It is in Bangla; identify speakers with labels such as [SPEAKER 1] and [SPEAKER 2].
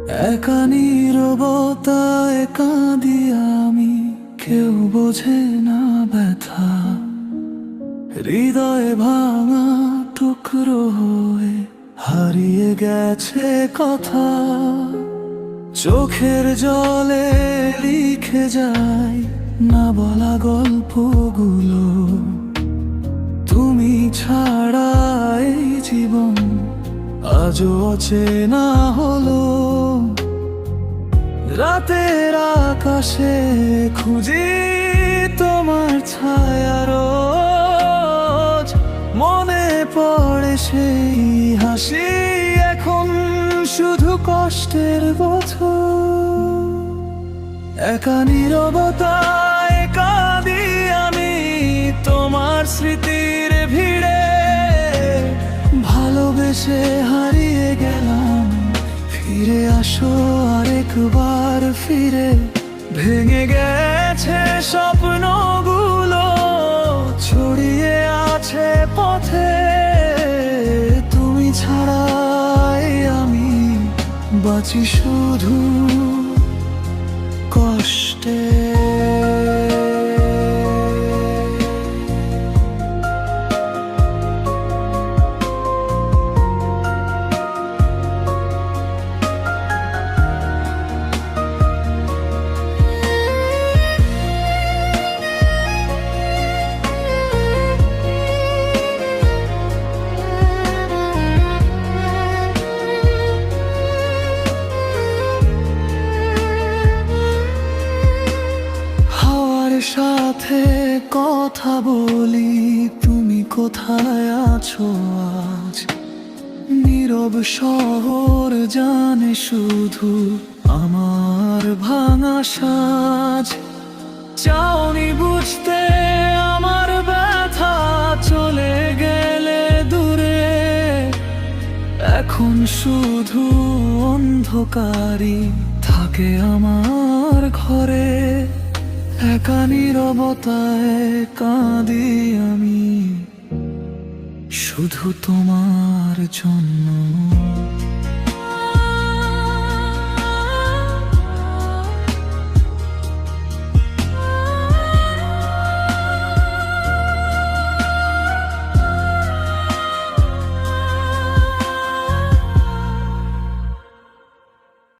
[SPEAKER 1] একা নীরবতায় কাঁদি আমি, কেউ বোঝে না ব্যথা। হৃদয় ভাঙা টুকরো হয়ে হারিয়ে গেছে কথা। চোখের জলে লিখে যায় না বলা গল্পগুলো। তুমি ছাড়া এই জীবন আজও অচেনা হলো। রাতের আকাশে খুঁজি তোমার ছায়া রোজ। মনে পড়ে সেই হাসি, এখন শুধু কষ্টের বছর। একা নীরবতায় কাঁদি আমি তোমার স্মৃতির ভিড়ে। ভালোবেসে হারিয়ে গেলাম, ফিরে আসো আরেকবার ফিরে। ভেঙে গেছে স্বপ্নগুলো, ছড়িয়ে আছে পথে। তুমি ছাড়াই আমি বাঁচি শুধু কষ্টে। সাথে কথা বলি, তুমি কোথায় আছো আজ? নীরব শহর জানে শুধু আমার ভাঙা সাজ। চাওনি বুঝতে আমার ব্যথা, চলে গেলে দূরে। এখন শুধু অন্ধকারই থাকে আমার ঘরে। একা নীরবতায় কাঁদি আমি শুধু তোমার জন্য।